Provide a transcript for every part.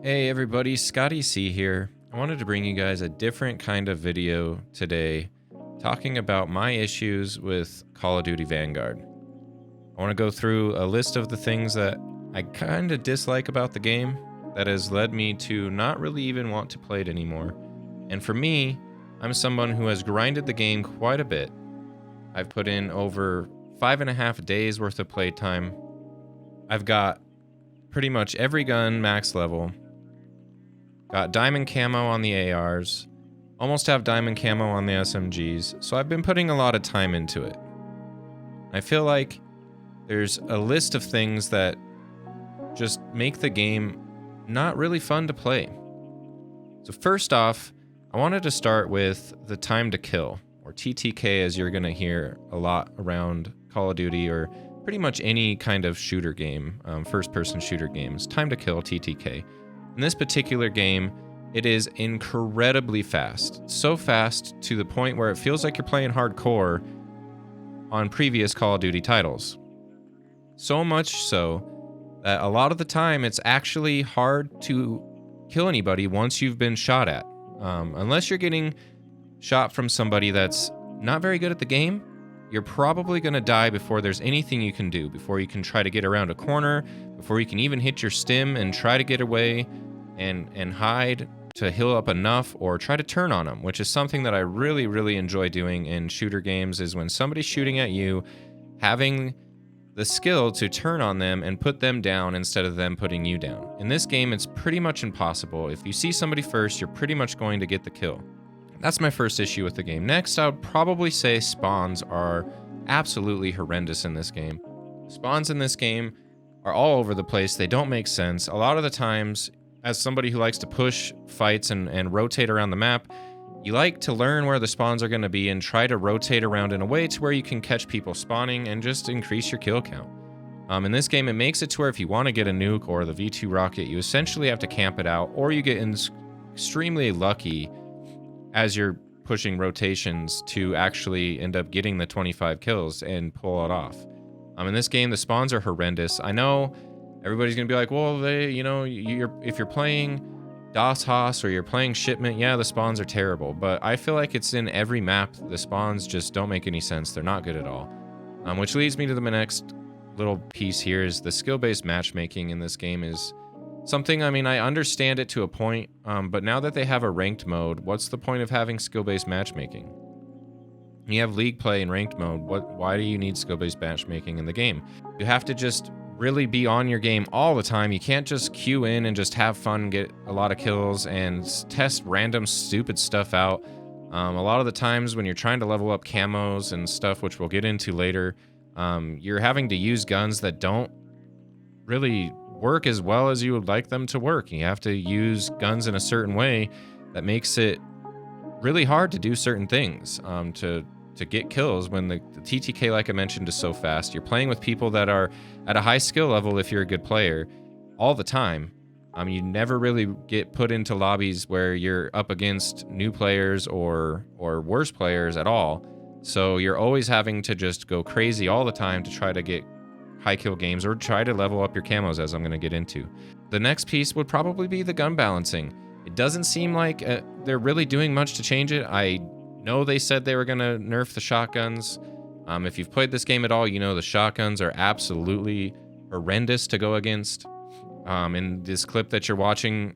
Hey everybody, Scotty C here. I wanted to bring you guys a different kind of video today, talking about my issues with Call of Duty Vanguard. I want to go through a list of the things that I kind of dislike about the game that has led me to not really even want to play it anymore. And for me, I'm someone who has grinded the game quite a bit. I've put in over 5.5 days worth of playtime. I've got pretty much every gun max level. Got diamond camo on the ARs, almost have diamond camo on the SMGs, so I've been putting a lot of time into it. I feel like there's a list of things that just make the game not really fun to play. So first off, I wanted to start with the time to kill, or TTK, as you're going to hear a lot around Call of Duty or pretty much any kind of shooter game, first-person shooter games. Time to kill, TTK. In this particular game, it is incredibly fast. So fast to the point where it feels like you're playing hardcore on previous Call of Duty titles. So much so that a lot of the time it's actually hard to kill anybody once you've been shot at. Unless you're getting shot from somebody that's not very good at the game, you're probably going to die before there's anything you can do, before you can try to get around a corner, before you can even hit your stim and try to get away and hide to heal up enough, or try to turn on them, which is something that I really, really enjoy doing in shooter games, is when somebody's shooting at you, having the skill to turn on them and put them down instead of them putting you down. In this game, it's pretty much impossible. If you see somebody first, you're pretty much going to get the kill. That's my first issue with the game. Next, I would probably say spawns are absolutely horrendous in this game. Spawns in this game are all over the place. They don't make sense. A lot of the times, as somebody who likes to push fights and rotate around the map, you like to learn where the spawns are going to be and try to rotate around in a way to where you can catch people spawning and just increase your kill count. In this game, it makes it to where if you want to get a nuke or the V2 rocket, you essentially have to camp it out, or you get extremely lucky as you're pushing rotations to actually end up getting the 25 kills and pull it off. In this game, the spawns are horrendous. I know everybody's gonna be like, well, if you're playing DOS Haas or you're playing Shipment, yeah, the spawns are terrible. But I feel like it's in every map. The spawns just don't make any sense. They're not good at all. Which leads me to the next little piece here, is the skill-based matchmaking in this game is something, I understand it to a point, but now that they have a ranked mode, what's the point of having skill-based matchmaking? You have league play in ranked mode. Why do you need skill-based matchmaking in the game? You have to just really be on your game all the time. You can't just queue in and just have fun, get a lot of kills, and test random stupid stuff out. A lot of the times when you're trying to level up camos and stuff, which we'll get into later, you're having to use guns that don't really work as well as you would like them to work. You have to use guns in a certain way that makes it really hard to do certain things, to get kills when the TTK, like I mentioned, is so fast. You're playing with people that are at a high skill level if you're a good player all the time. You never really get put into lobbies where you're up against new players or worse players at all. So you're always having to just go crazy all the time to try to get high kill games or try to level up your camos, as I'm going to get into. The next piece would probably be the gun balancing. It doesn't seem like they're really doing much to change it. I know they said they were going to nerf the shotguns. If you've played this game at all, you know the shotguns are absolutely horrendous to go against. In this clip that you're watching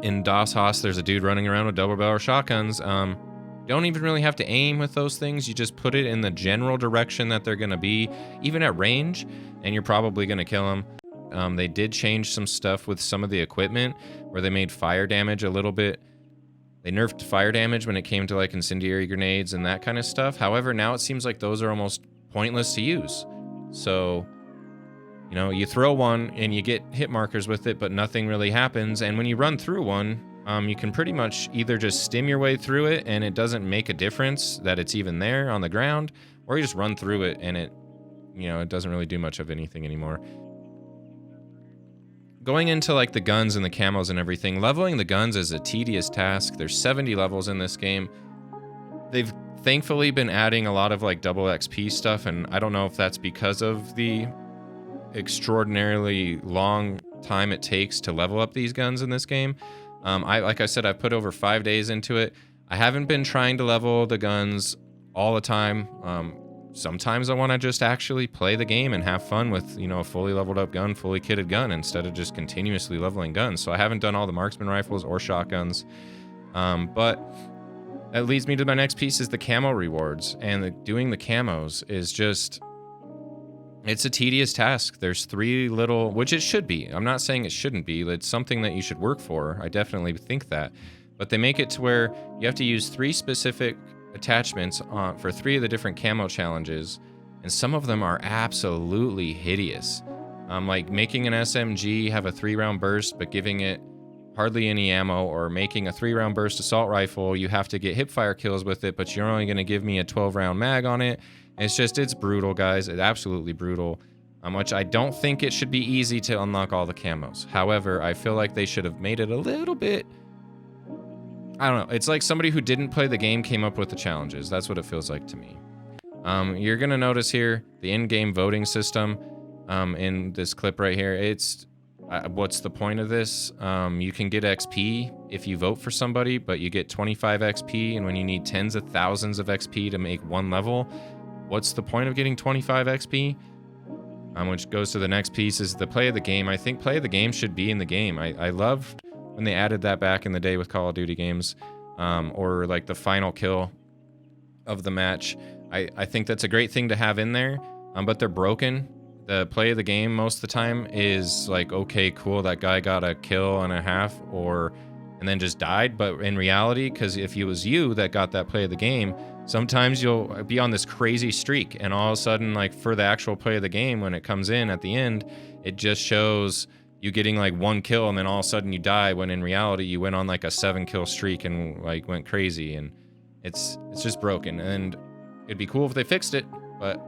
in DOS Haas, there's a dude running around with double barrel shotguns. You don't even really have to aim with those things. You just put it in the general direction that they're going to be, even at range, and you're probably going to kill them. They did change some stuff with some of the equipment where they made fire damage a little bit. They nerfed fire damage when it came to like incendiary grenades and that kind of stuff. However, now it seems like those are almost pointless to use. So, you throw one and you get hit markers with it, but nothing really happens. And when you run through one, you can pretty much either just stim your way through it and it doesn't make a difference that it's even there on the ground, or you just run through it and it doesn't really do much of anything anymore. Going into like the guns and the camos and everything, leveling the guns is a tedious task. There's 70 levels in this game. They've thankfully been adding a lot of like double XP stuff, and I don't know if that's because of the extraordinarily long time it takes to level up these guns in this game. Like I said, I've put over 5 days into it. I haven't been trying to level the guns all the time. Sometimes I want to just actually play the game and have fun with, you know, a fully leveled up gun, fully kitted gun, instead of just continuously leveling guns. So I haven't done all the marksman rifles or shotguns. But that leads me to my next piece, is the camo rewards. And doing the camos is just, it's a tedious task. There's 3 little, which it should be. I'm not saying it shouldn't be. It's something that you should work for. I definitely think that. But they make it to where you have to use 3 specific attachments for 3 of the different camo challenges, and some of them are absolutely hideous. Like making an SMG have a 3-round burst but giving it hardly any ammo, or making a 3-round burst assault rifle, you have to get hipfire kills with it, but you're only going to give me a 12-round mag on it. It's brutal, guys. It's absolutely brutal. Which I don't think it should be easy to unlock all the camos. However, I feel like they should have made it a little bit, I don't know. It's like somebody who didn't play the game came up with the challenges. That's what it feels like to me. You're going to notice here the in-game voting system in this clip right here. It's what's the point of this? You can get XP if you vote for somebody, but you get 25 XP, and when you need tens of thousands of XP to make 1 level, what's the point of getting 25 XP? Which goes to the next piece, is the play of the game. I think play of the game should be in the game. I loved when they added that back in the day with Call of Duty games, or like the final kill of the match. I think that's a great thing to have in there, but they're broken. The play of the game most of the time is like, okay, cool, that guy got a kill and a half, and then just died. But in reality, because if it was you that got that play of the game, sometimes you'll be on this crazy streak, and all of a sudden, like for the actual play of the game, when it comes in at the end, it just shows you getting like 1 kill, and then all of a sudden you die, when in reality you went on like a 7-kill streak and like went crazy, and it's just broken. And it'd be cool if they fixed it, but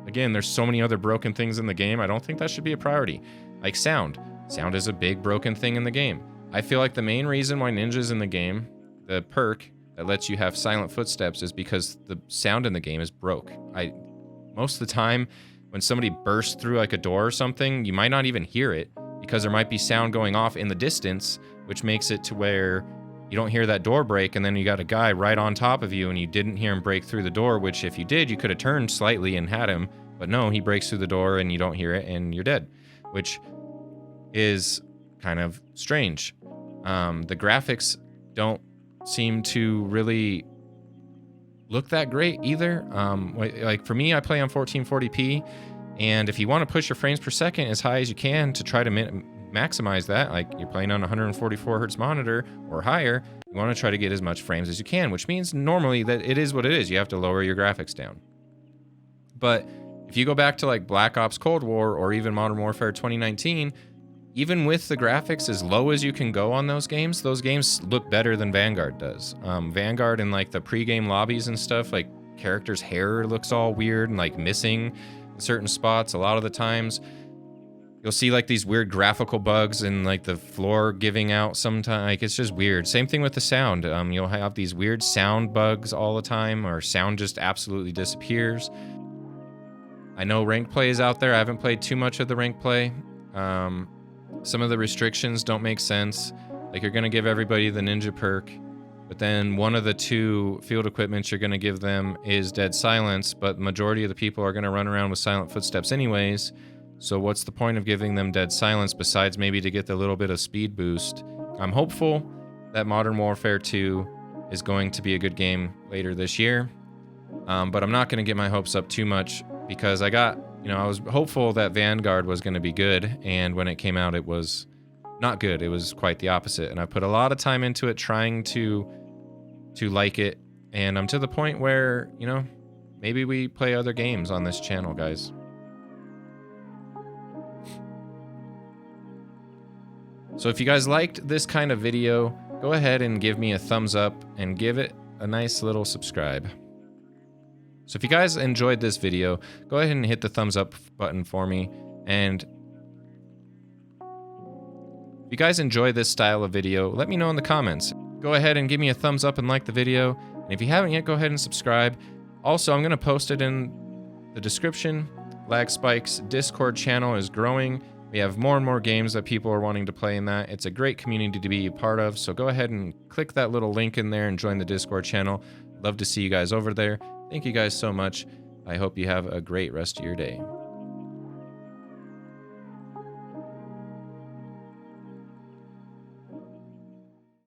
again, there's so many other broken things in the game. I don't think that should be a priority. Like sound is a big broken thing in the game. I feel like the main reason why Ninja's in the game, the perk that lets you have silent footsteps, is because the sound in the game is broke. Most of the time when somebody bursts through like a door or something, you might not even hear it, because there might be sound going off in the distance, which makes it to where you don't hear that door break, and then you got a guy right on top of you and you didn't hear him break through the door, which if you did, you could have turned slightly and had him, but no, he breaks through the door and you don't hear it and you're dead, which is kind of strange. The graphics don't seem to really look that great either. Like for me, I play on 1440p, and if you want to push your frames per second as high as you can to try to maximize that, like you're playing on a 144 hertz monitor or higher, you want to try to get as much frames as you can, which means normally that it is what it is. You have to lower your graphics down. But if you go back to like Black Ops Cold War or even Modern Warfare 2019, even with the graphics as low as you can go on those games look better than Vanguard does. Vanguard in like the pre-game lobbies and stuff, like characters' hair looks all weird and like missing in certain spots. A lot of the times you'll see like these weird graphical bugs and like the floor giving out sometimes. Like it's just weird. Same thing with the sound. You'll have these weird sound bugs all the time, or sound just absolutely disappears. I know ranked play is out there. I haven't played too much of the ranked play. Some of the restrictions don't make sense. Like you're going to give everybody the ninja perk, but then one of the 2 field equipments you're going to give them is dead silence, but majority of the people are going to run around with silent footsteps anyways. So what's the point of giving them dead silence besides maybe to get the little bit of speed boost? I'm hopeful that Modern Warfare 2 is going to be a good game later this year, but I'm not going to get my hopes up too much, because I was hopeful that Vanguard was going to be good, and when it came out, it was not good. It was quite the opposite, and I put a lot of time into it trying to like it, and I'm to the point where, maybe we play other games on this channel, guys. So if you guys liked this kind of video, go ahead and give me a thumbs up and give it a nice little subscribe. So if you guys enjoyed this video, go ahead and hit the thumbs up button for me. And if you guys enjoy this style of video, let me know in the comments. Go ahead and give me a thumbs up and like the video. And if you haven't yet, go ahead and subscribe. Also, I'm going to post it in the description. Lag Spike's Discord channel is growing. We have more and more games that people are wanting to play in that. It's a great community to be a part of, so go ahead and click that little link in there and join the Discord channel. Love to see you guys over there. Thank you guys so much. I hope you have a great rest of your day.